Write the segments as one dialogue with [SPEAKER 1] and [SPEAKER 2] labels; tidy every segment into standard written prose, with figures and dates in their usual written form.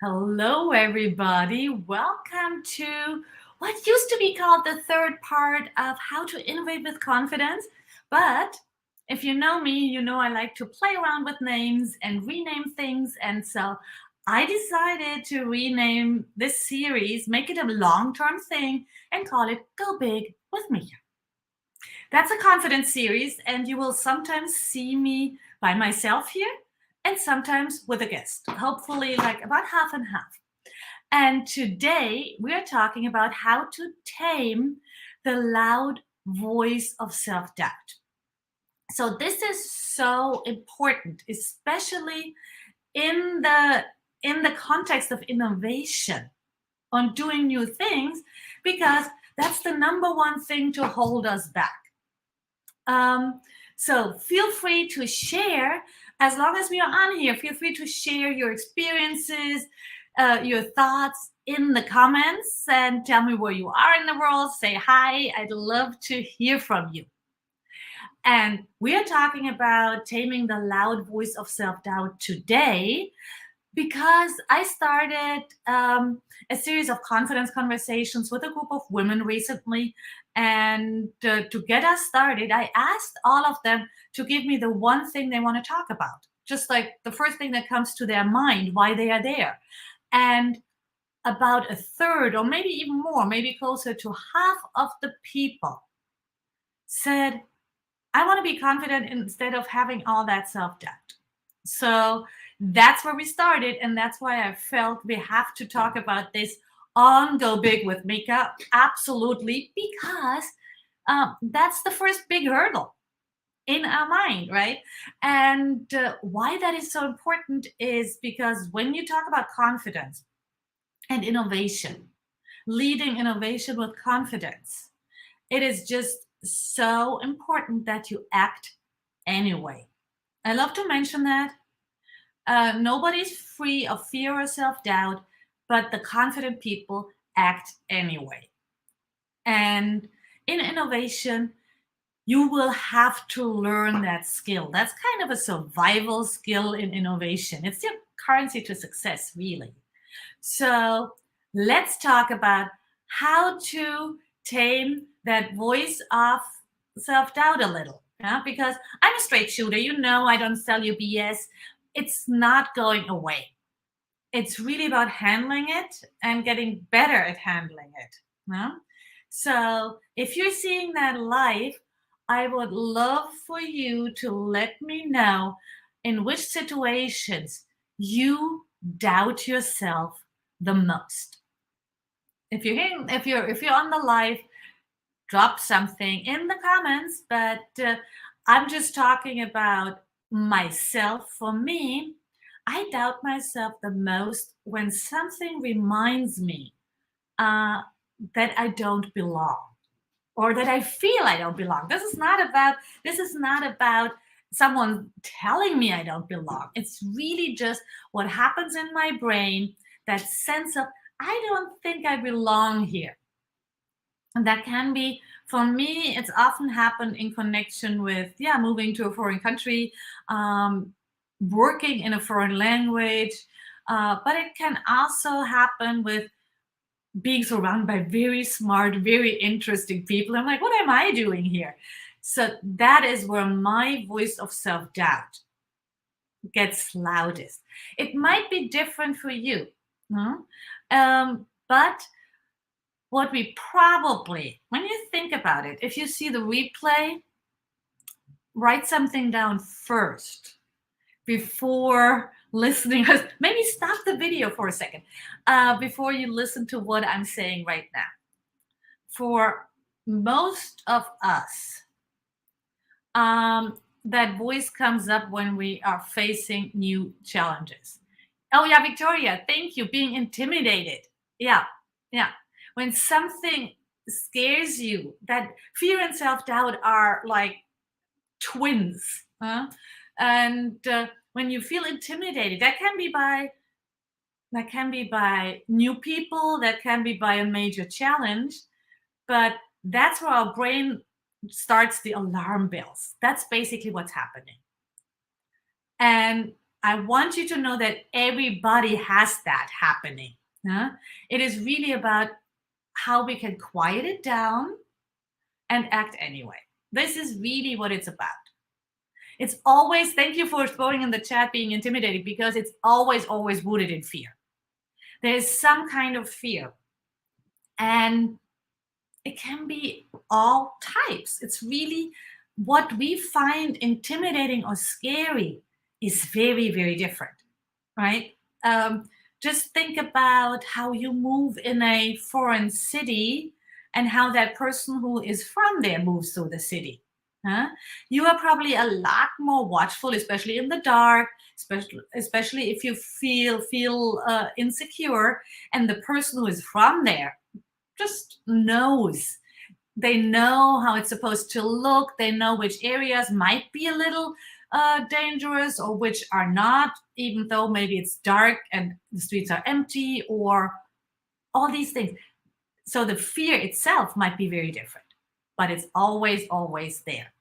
[SPEAKER 1] Hello, everybody. Welcome to what used to be called the third part of How to Innovate with Confidence. But if you know me, you know I like to play around with names and rename things. And so I decided to rename this series, make it a long term thing, and call it Go Big with Me. That's a confidence series, and you will sometimes see me by myself here and sometimes with a guest, hopefully, like about half and half. And today we are talking about how to tame the loud voice of self doubt. So, this is so important, especially in the context of innovation on doing new things, because that's the number one thing to hold us back. Um, so feel free to share, as long as we are on here, feel free to share your experiences, your thoughts in the comments, and tell me where you are in the world. Say hi. I'd love to hear from you. And we are talking about taming the loud voice of self doubt today because I started a series of confidence conversations with a group of women recently. And to get us started, I asked all of them to give me the one thing they want to talk about, just like the first thing that comes to their mind, why they are there. And about a third, or maybe even more, maybe closer to half of the people said, I want to be confident instead of having all that self doubt. So that's where we started. And that's why I felt we have to talk about this on Go Big with Mika. Absolutely. Because that's the first big hurdle in our mind, right? And why that is so important is because when you talk about confidence and innovation, leading innovation with confidence, it is just so important that you act anyway. I love to mention that nobody's free of fear or self doubt, but the confident people act anyway. And in innovation, you will have to learn that skill. That's kind of a survival skill in innovation. It's your currency to success, really. So let's talk about how to tame that voice of self doubt a little. Yeah? Because I'm a straight shooter. You know, I don't sell you BS. It's not going away. It's really about handling it and getting better at handling it. Yeah? So if you're seeing that live, I would love for you to let me know in which situations you doubt yourself the most. If you're on the live, drop something in the comments. But I'm just talking about myself. For me, I doubt myself the most when something reminds me uh, that I don't belong, or that I feel I don't belong. This is not about someone telling me I don't belong. It's really just what happens in my brain, that sense of I don't think I belong here. And that can be, for me, it's often happened in connection with, yeah, moving to a foreign country, um, working in a foreign language. But it can also happen with being surrounded by very smart, very interesting people. I'm like, what am I doing here? So that is where my voice of self doubt gets loudest. It might be different for you, huh? But what we probably, when you think about it, if you see the replay, write something down first before listening. Maybe stop the video for a second before you listen to what I'm saying right now. For most of us, that voice comes up when we are facing new challenges. Oh, yeah, Victoria, thank you. Being intimidated. Yeah, yeah. When something scares you, that fear and self doubt are like twins. And when you feel intimidated, that can be by new people, that can be by a major challenge, but that's where our brain starts the alarm bells. That's basically what's happening. And I want you to know that everybody has that happening. Huh? It is really about how we can quiet it down and act anyway. This is really what it's about. It's always, thank you for throwing in the chat being intimidating, because it's always rooted in fear. There's some kind of fear. And it can be all types. It's really what we find intimidating or scary is very different, right? Just think about how you move in a foreign city and how that person who is from there moves through the city. Huh? You are probably a lot more watchful, especially in the dark, especially if you feel insecure, and the person who is from there just knows. They know how it's supposed to look. They know which areas might be a little dangerous or which are not, even though maybe it's dark and the streets are empty, or all these things. So the fear itself might be very different, but it's always there.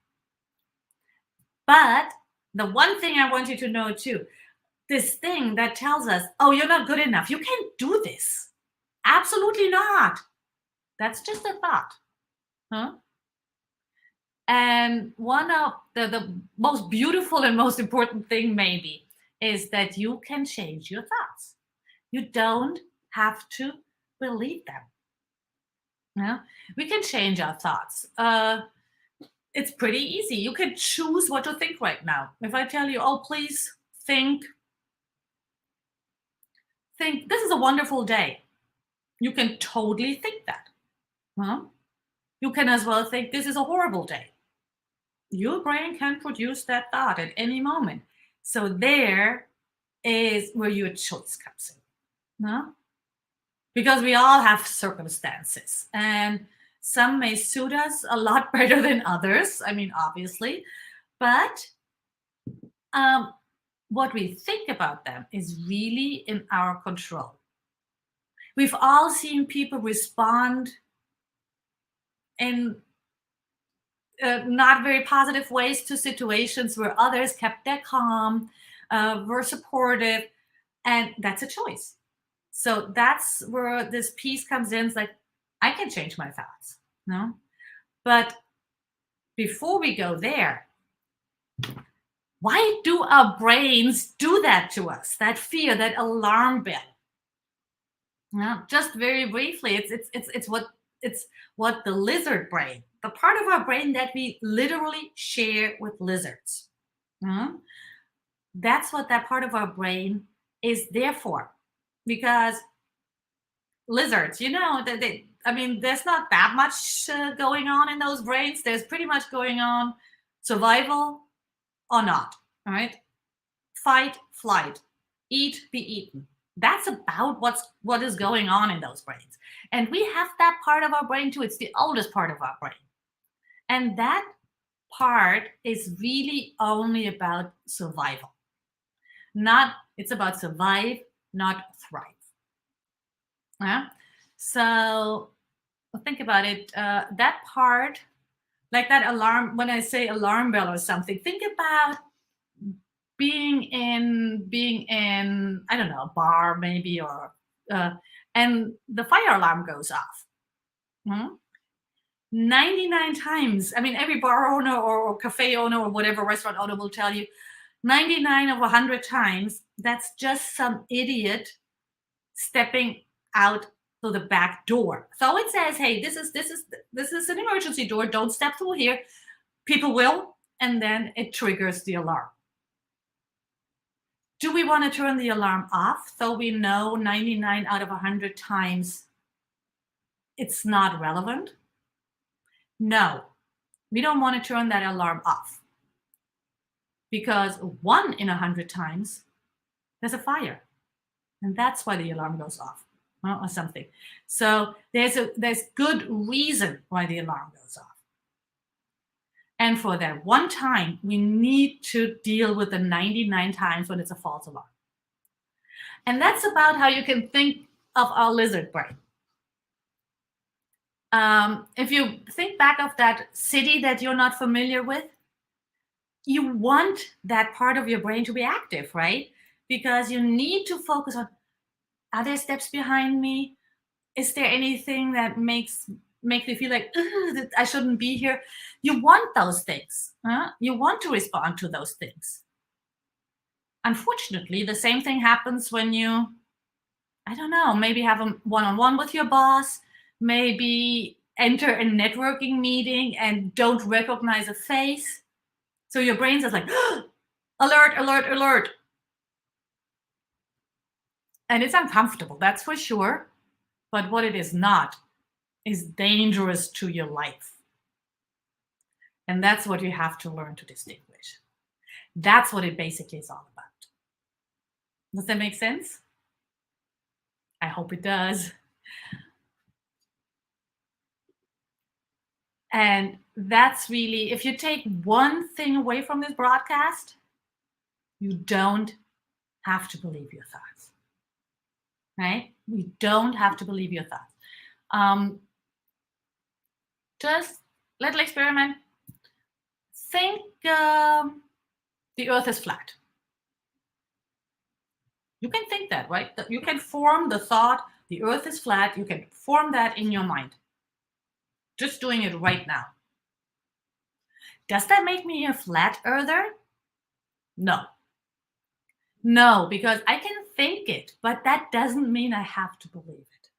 [SPEAKER 1] But the one thing I want you to know too, this thing that tells us, oh, you're not good enough, you can't do this. Absolutely not. That's just a thought. Huh? And one of the most beautiful and most important thing maybe is that you can change your thoughts. You don't have to believe them. Yeah? We can change our thoughts. It's pretty easy. You can choose what to think right now. If I tell you, oh, please think this is a wonderful day, you can totally think that. Huh? You can as well think this is a horrible day. Your brain can produce that thought at any moment. So there is where your choice comes in. No? Because we all have circumstances, and some may suit us a lot better than others. I mean, obviously, but um, what we think about them is really in our control. We've all seen people respond in not very positive ways to situations where others kept their calm, were supportive, and that's a choice. So that's where this piece comes in. It's like, I can change my thoughts, no? But before we go there, why do our brains do that to us? That fear, that alarm bell. Now, just very briefly, it's what the lizard brain, the part of our brain that we literally share with lizards. Mhm. That's what that part of our brain is there for. Because lizards, I mean, there's not that much going on in those brains. There's pretty much going on survival or not. All right. Fight, flight, eat, be eaten. That's about what is going on in those brains. And we have that part of our brain too. It's the oldest part of our brain. And that part is really only about survival. It's about survive, not thrive. Yeah. So think about it. That part, like that alarm, when I say alarm bell or something, think about being in I don't know, a bar maybe, or and the fire alarm goes off. Hmm? 99 times, I mean, every bar owner or cafe owner or whatever restaurant owner will tell you, 99 of 100 times, that's just some idiot stepping out through the back door. So it says, hey, this is an emergency door, don't step through here. People will, and then it triggers the alarm. Do we want to turn the alarm off, though we know 99 out of 100 times it's not relevant? No, we don't want to turn that alarm off, because 1 in 100 times there's a fire, and that's why the alarm goes off, or something. So there's good reason why the alarm goes off. And for that one time, we need to deal with the 99 times when it's a false alarm. And that's about how you can think of our lizard brain. If you think back of that city that you're not familiar with, you want that part of your brain to be active, right? Because you need to focus on, are there steps behind me? Is there anything that makes me feel like, "Ugh, that I shouldn't be here?" You want those things. Huh? You want to respond to those things. Unfortunately, the same thing happens when you, I don't know, maybe have a one-on-one with your boss, maybe enter a networking meeting and don't recognize a face. So your brain's just like, alert, alert, alert. And it's uncomfortable, that's for sure. But what it is not is dangerous to your life. And that's what you have to learn to distinguish. That's what it basically is all about. Does that make sense? I hope it does. And that's really, if you take one thing away from this broadcast, you don't have to believe your thoughts, right? We don't have to believe your thoughts. Um, just little experiment. Think the earth is flat. You can think that, right? You can form the thought, the earth is flat. You can form that in your mind. Just doing it right now. Does that make me a flat earther? No. No, because I can think it, but that doesn't mean I have to believe it.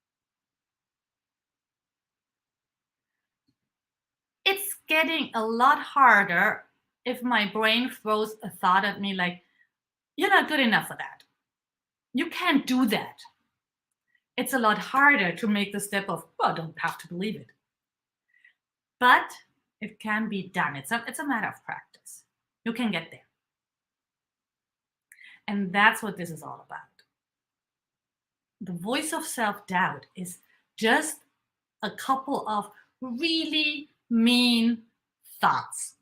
[SPEAKER 1] It's getting a lot harder if my brain throws a thought at me like, you're not good enough for that. You can't do that. It's a lot harder to make the step of, well, I don't have to believe it. But it can be done. It's a matter of practice. You can get there. And that's what this is all about. The voice of self doubt is just a couple of really mean thoughts,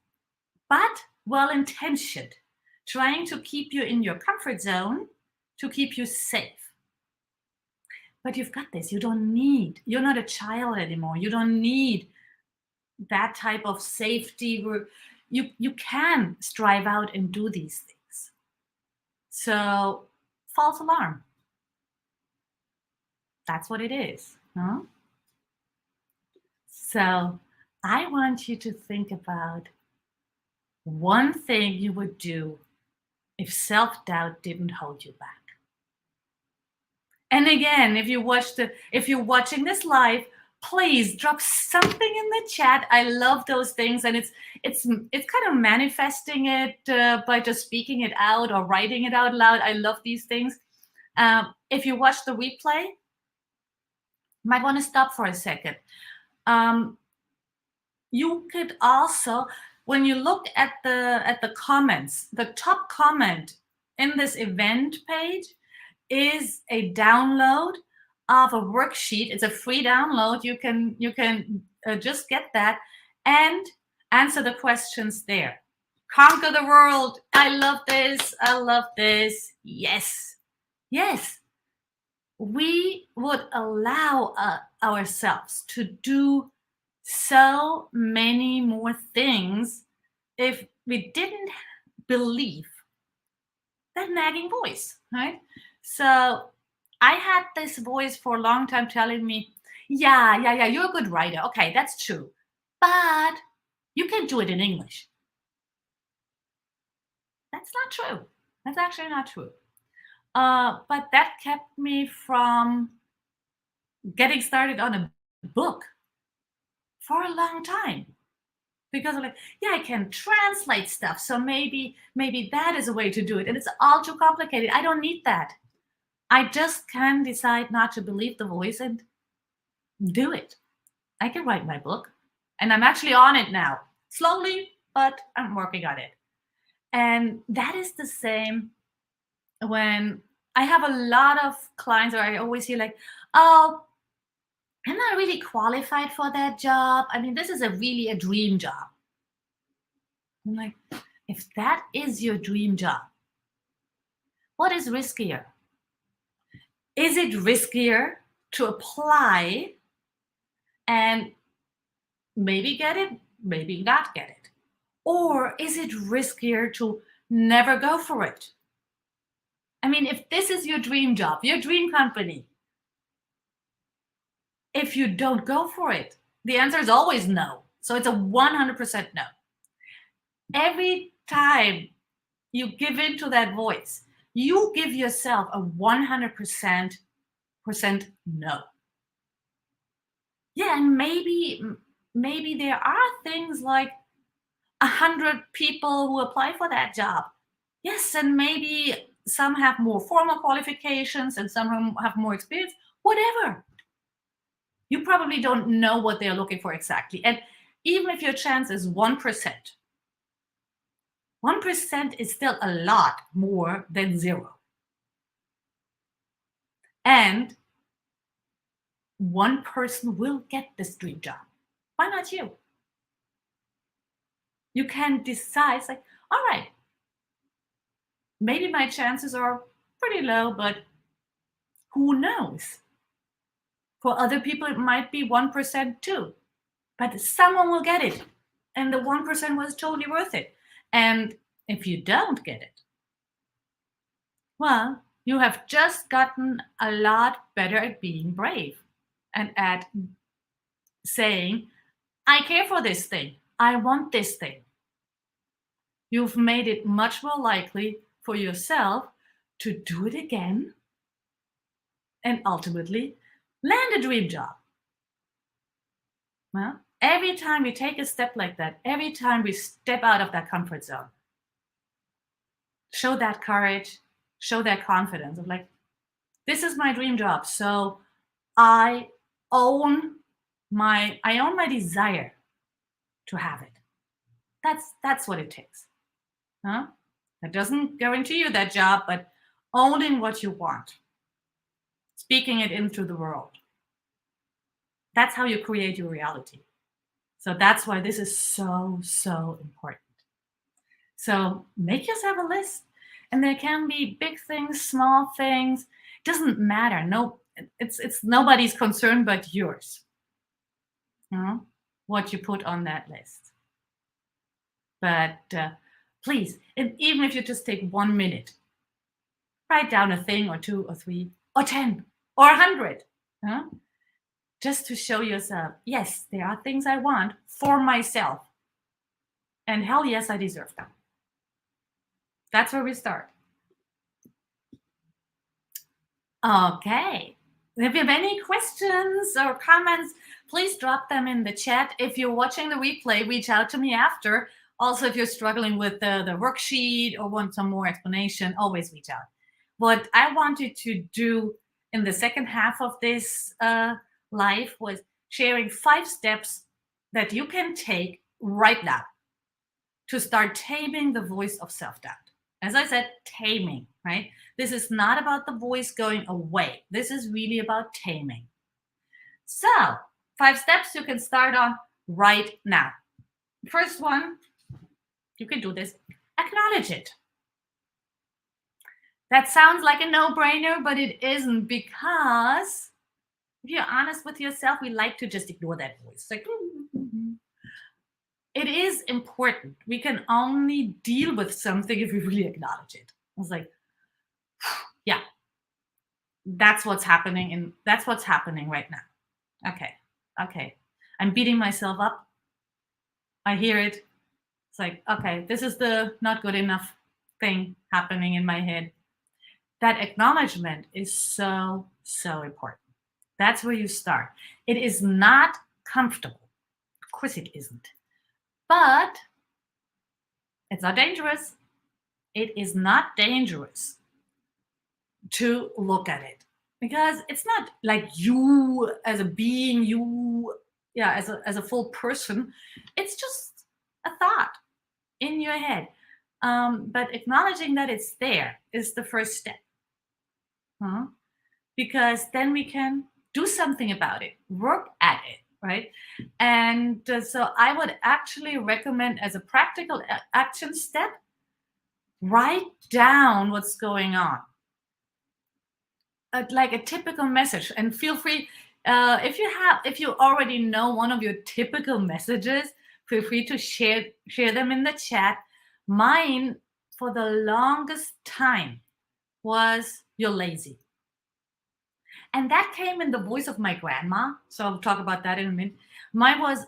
[SPEAKER 1] but well intentioned, trying to keep you in your comfort zone, to keep you safe. But you've got this. You're not a child anymore. You don't need that type of safety where you can strive out and do these things. So, false alarm. That's what it is. Huh? So, I want you to think about one thing you would do if self doubt didn't hold you back. And again, if you're watching this live, please drop something in the chat. I love those things, and it's kind of manifesting it by just speaking it out or writing it out loud. I love these things. If you watch the replay, you might want to stop for a second. You could also, when you look at the comments, the top comment in this event page is a download of a worksheet. It's a free download. You can just get that and answer the questions there. Conquer the world. I love this. I love this. Yes, yes. We would allow ourselves to do so many more things if we didn't believe that nagging voice, right? So I had this voice for a long time telling me, yeah, you're a good writer. Okay, that's true. But you can do it in English. That's not true. That's actually not true. But that kept me from getting started on a book for a long time. Because I'm like, yeah, I can translate stuff. So maybe that is a way to do it. And it's all too complicated. I don't need that. I just can decide not to believe the voice and do it. I can write my book. And I'm actually on it now. Slowly, but I'm working on it. And that is the same when I have a lot of clients, or I always hear like, oh, I'm not really qualified for that job. I mean, this is a dream job. I'm like, if that is your dream job, what is riskier? Is it riskier to apply and maybe get it, maybe not get it? Or is it riskier to never go for it? I mean, if this is your dream job, your dream company, if you don't go for it, the answer is always no. So it's a 100% no. Every time you give in to that voice, you give yourself a 100% no. Yeah, and maybe there are things like 100 people who apply for that job. Yes, and maybe some have more formal qualifications and some have more experience. Whatever. You probably don't know what they're looking for exactly. And even if your chance is 1%, 1% is still a lot more than zero. And one person will get this dream job. Why not you? You can decide, like, all right, maybe my chances are pretty low, but who knows? For other people, it might be 1% too, but someone will get it. And the 1% was totally worth it. And if you don't get it, well, you have just gotten a lot better at being brave and at saying, I care for this thing. I want this thing. You've made it much more likely for yourself to do it again and ultimately land a dream job. Well, every time we take a step like that, every time we step out of that comfort zone, show that courage, show that confidence of like, this is my dream job. So I own my desire to have it. That's what it takes. Huh? That doesn't guarantee you that job, but owning what you want, speaking it into the world. That's how you create your reality. So that's why this is so important. So make yourself a list. And there can be big things, small things. Doesn't matter. No, it's nobody's concern but yours. You know, what you put on that list. But please, and even if you just take 1 minute, write down a thing or two or three or 10 or 100. Huh? Just to show yourself, yes, there are things I want for myself. And hell yes, I deserve them. That's where we start. Okay. If you have any questions or comments, please drop them in the chat. If you're watching the replay, reach out to me after. Also, if you're struggling with the worksheet or want some more explanation, always reach out. What I wanted to do in the second half of this live was sharing 5 steps that you can take right now to start taming the voice of self-doubt. As I said, taming, right? This is not about the voice going away. This is really about taming. So, 5 steps you can start on right now. First one, you can do this. Acknowledge it. That sounds like a no-brainer, but it isn't, because if you're honest with yourself, we like to just ignore that voice. Like, it is important. We can only deal with something if we really acknowledge it. I was like, yeah, that's what's happening, and that's what's happening right now. Okay. I'm beating myself up. I hear it. It's like, okay, this is the not good enough thing happening in my head. That acknowledgement is so important. That's where you start. It is not comfortable. Of course it isn't. But it's not dangerous. It is not dangerous to look at it, because it's not like you as a being, as a full person. It's just a thought in your head. But acknowledging that it's there is the first step. Huh? Because then we can do something about it, work at it, right? And so I would actually recommend, as a practical action step, write down what's going on. Like a typical message, and feel free, if you already know one of your typical messages, Feel free to share them in the chat. Mine, for the longest time, was "You're lazy," and that came in the voice of my grandma. So I'll talk about that in a minute. Mine was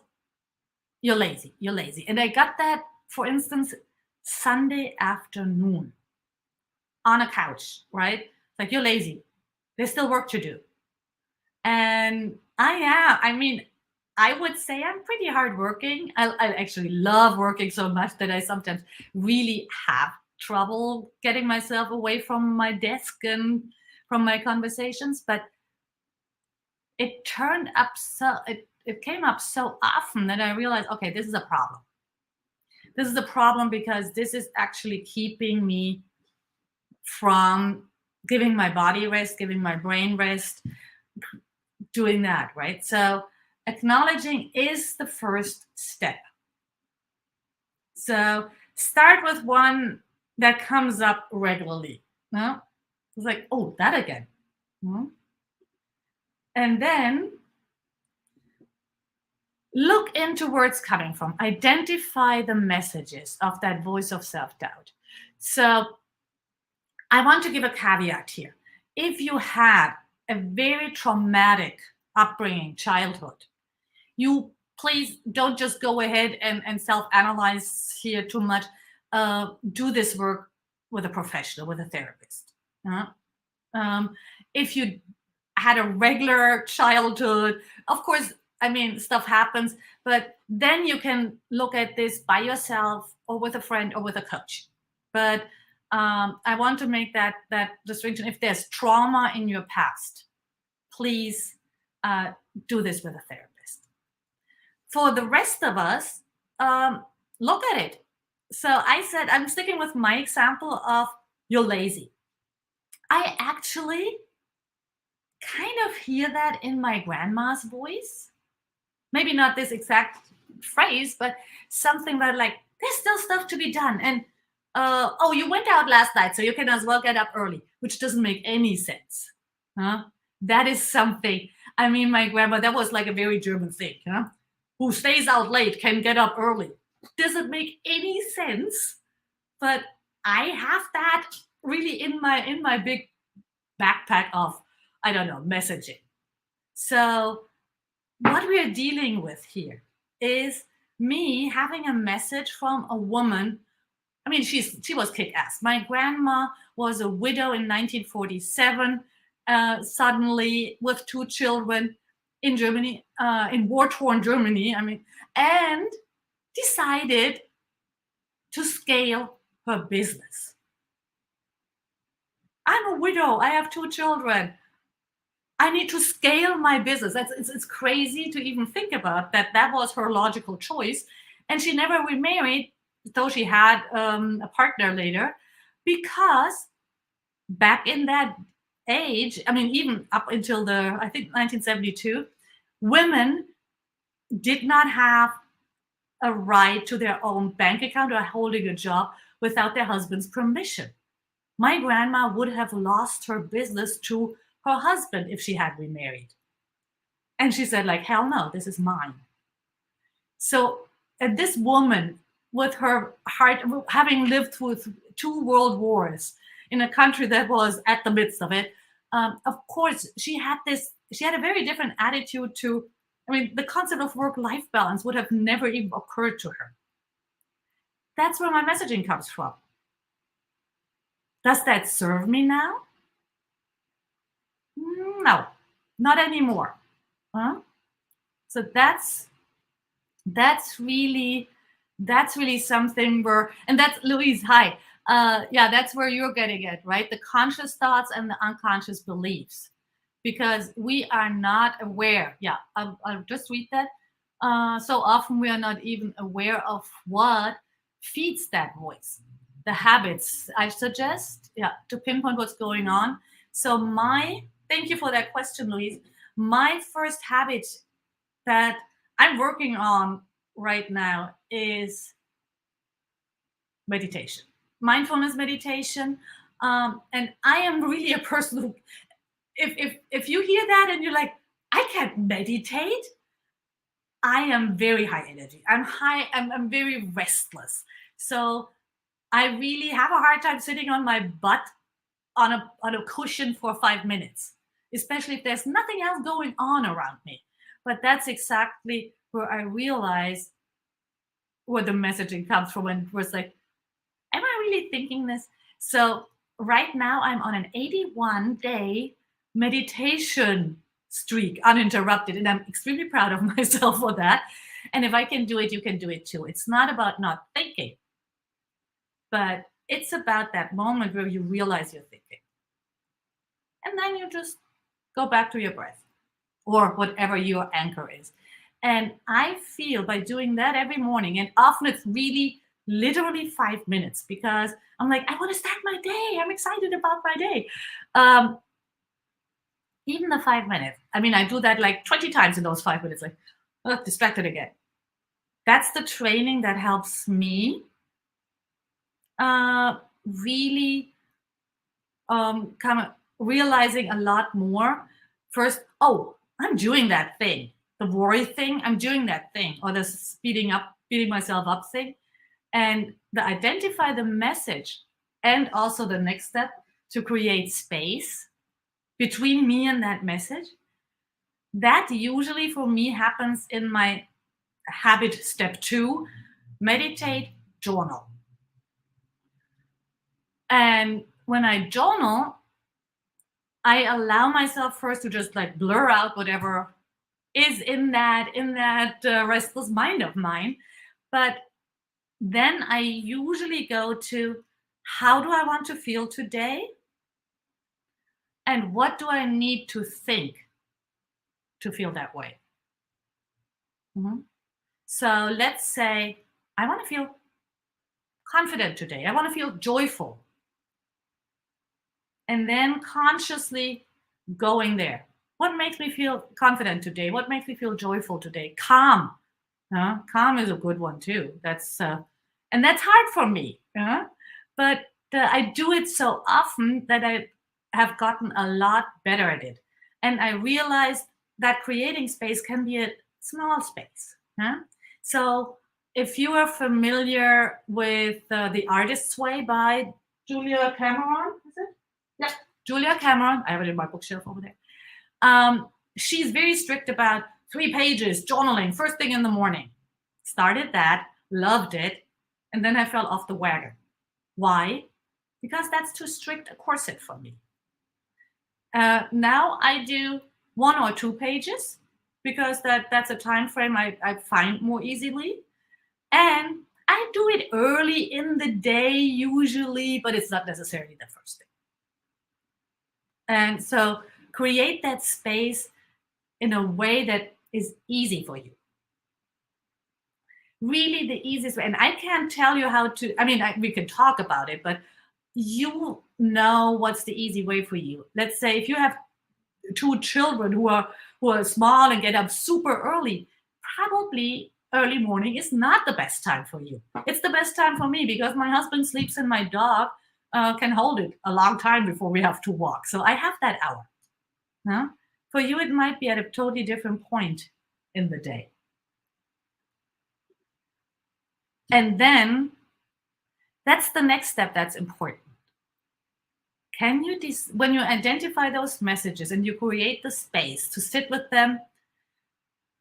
[SPEAKER 1] "You're lazy, you're lazy," and I got that, for instance, Sunday afternoon on a couch, right? It's like, "You're lazy. There's still work to do." And I am. I mean, I would say I'm pretty hardworking. I actually love working so much that I sometimes really have trouble getting myself away from my desk and from my conversations. But it turned up so it came up so often that I realized, okay, this is a problem. This is a problem because this is actually keeping me from giving my body rest, giving my brain rest, doing that, right? So acknowledging is the first step. So start with one that comes up regularly. No? It's like, oh, that again. Hmm? And then look into where it's coming from. Identify the messages of that voice of self-doubt. So I want to give a caveat here. If you had a very traumatic upbringing, childhood, you please don't just go ahead and self-analyze here too much. Do this work with a professional, with a therapist. Uh, um, if you had a regular childhood, of course, I mean, stuff happens, but then you can look at this by yourself or with a friend or with a coach. But I want to make that distinction. If there's trauma in your past, please do this with a therapist. For the rest of us, look at it. So I said, I'm sticking with my example of "you're lazy." I actually kind of hear that in my grandma's voice. Maybe not this exact phrase, but something about like, there's still stuff to be done. And oh, you went out last night, so you can as well get up early, which doesn't make any sense. Huh? That is something. I mean, my grandma, that was like a very German thing. Huh? Who stays out late can get up early. Doesn't make any sense, but I have that really in my big backpack of, I don't know, messaging. So what we are dealing with here is me having a message from a woman. I mean, she was kick-ass. My grandma was a widow in 1947, suddenly with two children in Germany, in war-torn Germany. I mean, and decided to scale her business. I'm a widow. I have two children. I need to scale my business. It's crazy to even think about that. That was her logical choice. And she never remarried, though she had a partner later, because back in that age, I mean, even up until I think 1972, women did not have a right to their own bank account or holding a job without their husband's permission. My grandma would have lost her business to her husband if she had remarried. And she said, like, hell no, this is mine. So this woman, with her heart, having lived through two world wars in a country that was at the midst of it, of course, she had a very different attitude to, I mean, the concept of work-life balance would have never even occurred to her. That's where my messaging comes from. Does that serve me now? No, not anymore. Huh? So that's really something where, and that's Louise. Hi. Yeah, that's where you're getting it, right? The conscious thoughts and the unconscious beliefs, because we are not aware. Yeah, I'll just read that. So often we are not even aware of what feeds that voice. The habits, I suggest, yeah, to pinpoint what's going on. So thank you for that question, Louise. My first habit that I'm working on right now is meditation, mindfulness meditation. And I am really a person who, if you hear that and you're like, I can't meditate, I am very high energy. I'm very restless. So I really have a hard time sitting on my butt on a cushion for 5 minutes, especially if there's nothing else going on around me. But that's exactly where I realize where the messaging comes from, and was like, am I really thinking this? So right now I'm on an 81-day meditation streak, uninterrupted, and I'm extremely proud of myself for that. And if I can do it, you can do it too. It's not about not thinking, but it's about that moment where you realize you're thinking. And then you just go back to your breath or whatever your anchor is. And I feel by doing that every morning, and often it's really literally 5 minutes, because I'm like, I want to start my day. I'm excited about my day. Um, Even the 5 minutes. I mean, I do that like 20 times in those 5 minutes, like, oh, distracted again. That's the training that helps me uh, really kind of realizing a lot more. First, oh, I'm doing that thing. The worry thing, I'm doing that thing, or the beating myself up thing. And the identify the message, and also the next step, to create space between me and that message. That usually for me happens in my habit step 2: meditate, journal. And when I journal, I allow myself first to just like blur out whatever is in that restless mind of mine. But then I usually go to, how do I want to feel today, and what do I need to think to feel that way. Mhm. So let's say I want to feel confident today. I want to feel joyful. And then consciously going there. What makes me feel confident today? What makes me feel joyful today? Calm. Calm is a good one too. And that's hard for me. But I do it so often that I have gotten a lot better at it. And I realized that creating space can be a small space. So if you are familiar with The Artist's Way by Julia Cameron, is it? Yeah, Julia Cameron. I have it in my bookshelf over there. She's very strict about 3 pages journaling first thing in the morning. Started that, loved it, and then I fell off the wagon. Why? Because that's too strict a corset for me. Now I do 1 or 2 pages, because that's a time frame I find more easily. And I do it early in the day usually, but it's not necessarily the first thing. And so create that space in a way that is easy for you. Really, the easiest way. And I can't tell you how to, I mean, we can talk about it, but you know what's the easy way for you. Let's say if you have 2 children who are small and get up super early, probably early morning is not the best time for you. It's the best time for me, because my husband sleeps and my dog can hold it a long time before we have to walk. So I have that hour. Huh? For you, it might be at a totally different point in the day. And then that's the next step that's important. Can you, when you identify those messages and you create the space to sit with them,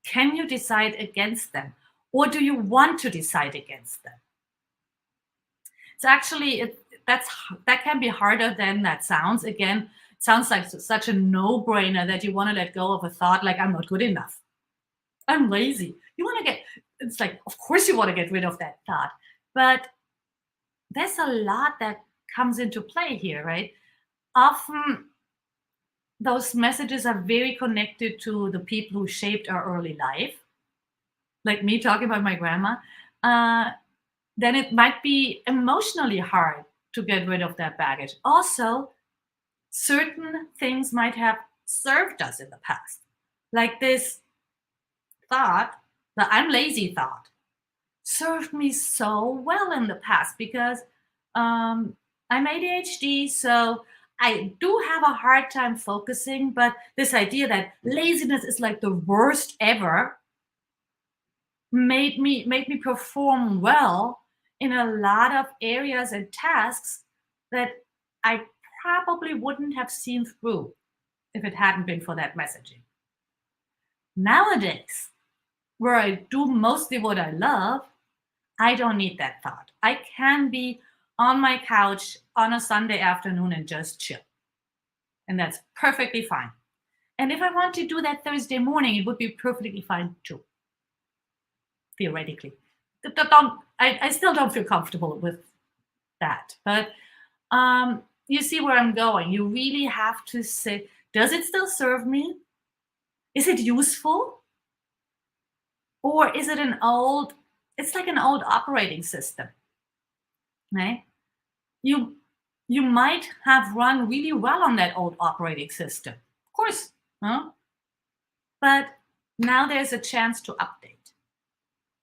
[SPEAKER 1] can you decide against them? Or do you want to decide against them? It's actually, that can be harder than that sounds. Again, it sounds like such a no-brainer that you want to let go of a thought like, I'm not good enough, I'm lazy. It's like, of course you want to get rid of that thought. But there's a lot that comes into play here, right? Often those messages are very connected to the people who shaped our early life, like me talking about my grandma. Then it might be emotionally hard to get rid of that baggage. Also, certain things might have served us in the past, like this thought, the I'm lazy thought, served me so well in the past, because I'm ADHD, so I do have a hard time focusing. But this idea that laziness is like the worst ever, made me perform well in a lot of areas and tasks that I probably wouldn't have seen through if it hadn't been for that messaging. Nowadays, where I do mostly what I love, I don't need that thought. I can be on my couch on a Sunday afternoon and just chill. And that's perfectly fine. And if I want to do that Thursday morning, it would be perfectly fine too, theoretically. I still don't feel comfortable with that. But you see where I'm going. You really have to say, does it still serve me? Is it useful? Or is it it's like an old operating system, right? You you might have run really well on that old operating system. Of course, huh? But now there's a chance to update.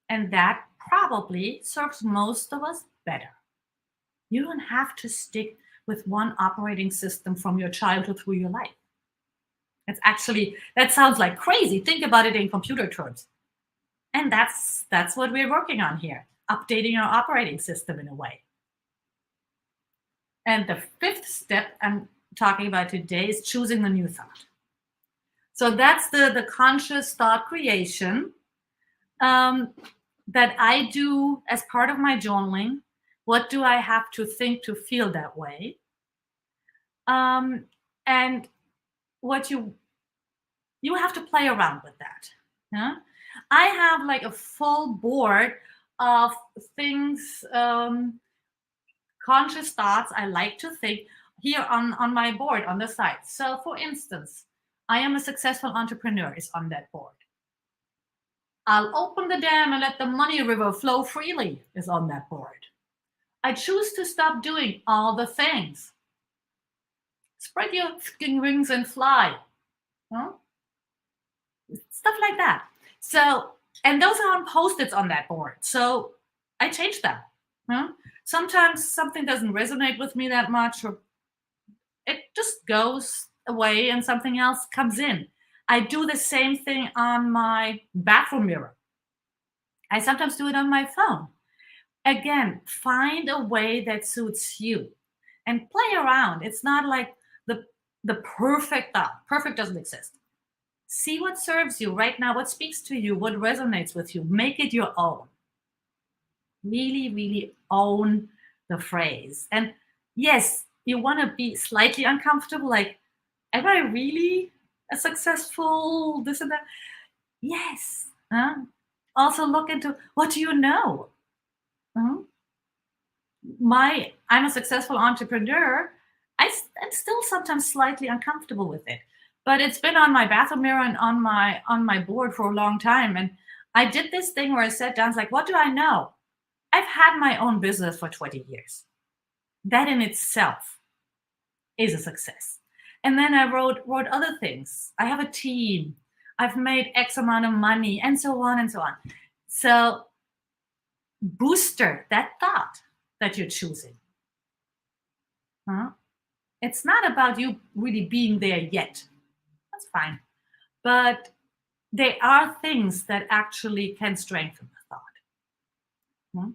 [SPEAKER 1] And that probably serves most of us better. You don't have to stick with one operating system from your childhood through your life. That sounds like crazy. Think about it in computer terms. And that's what we're working on here, updating our operating system in a way. And the fifth step I'm talking about today is choosing the new thought. So that's the conscious thought creation that I do as part of my journaling. What do I have to think to feel that way? And what you have to play around with that. Yeah? I have like a full board of things, conscious thoughts I like to think here on my board on the side. So, for instance, I am a successful entrepreneur is on that board. I'll open the dam and let the money river flow freely is on that board. I choose to stop doing all the things. Spread your wings and fly. Huh? Stuff like that. So, and those are on post-its on that board. So I change them. Huh? Sometimes something doesn't resonate with me that much, or it just goes away and something else comes in. I do the same thing on my bathroom mirror. I sometimes do it on my phone. Again, find a way that suits you and play around. It's not like the perfect thought. Perfect doesn't exist. See what serves you right now, what speaks to you, what resonates with you. Make it your own. Really, really own the phrase. And yes, you want to be slightly uncomfortable, like, am I really a successful this and that? Yes. Also look into, what do you know? Huh? I'm a successful entrepreneur. I'm still sometimes slightly uncomfortable with it, but it's been on my bathroom mirror and on my board for a long time. And I did this thing where I sat down, it's like, what do I know? I've had my own business for 20 years. That in itself is a success. And then I wrote other things. I have a team. I've made X amount of money, and so on and so on. So booster that thought that you're choosing. Huh? It's not about you really being there yet. That's fine. But there are things that actually can strengthen the thought. Hmm?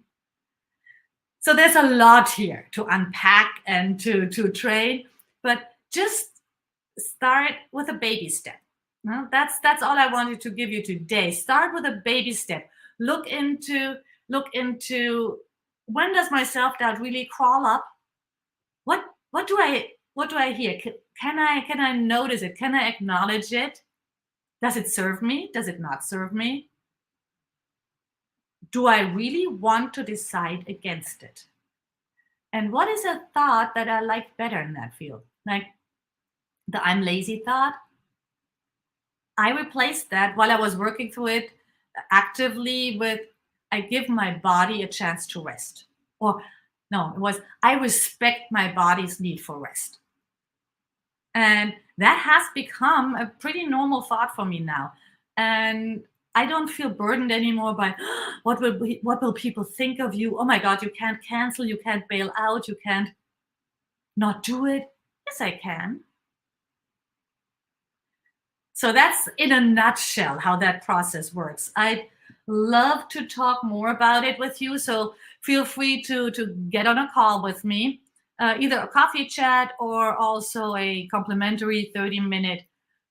[SPEAKER 1] So there's a lot here to unpack and to train, but just start with a baby step. No, that's all I wanted to give you today. Start with a baby step. Look into when does my self-doubt really crawl up? What do I hear? Can I notice it? Can I acknowledge it? Does it serve me? Does it not serve me? Do I really want to decide against it? And what is a thought that I like better in that field? Like the I'm lazy thought. I replaced that while I was working through it actively with I give my body a chance to rest. Or no, it was I respect my body's need for rest. And that has become a pretty normal thought for me now. And I don't feel burdened anymore by what will people think of you? Oh my God, you can't cancel, you can't bail out, you can't not do it. Yes, I can. So that's in a nutshell how that process works. Love to talk more about it with you. So feel free to get on a call with me, either a coffee chat or also a complimentary 30-minute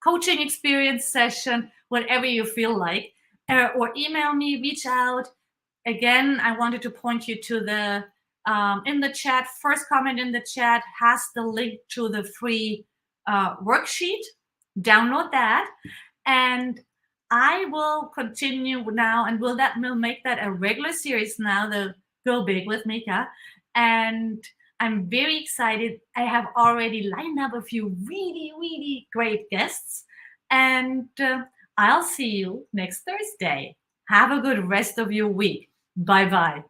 [SPEAKER 1] coaching experience session, whatever you feel like. Or email me, reach out. Again, I wanted to point you to the in the chat. First comment in the chat has the link to the free worksheet. Download that, and I will continue now, and will make that a regular series now. The Go Big with Mika, and I'm very excited. I have already lined up a few really, really great guests, and I'll see you next Thursday. Have a good rest of your week. Bye bye.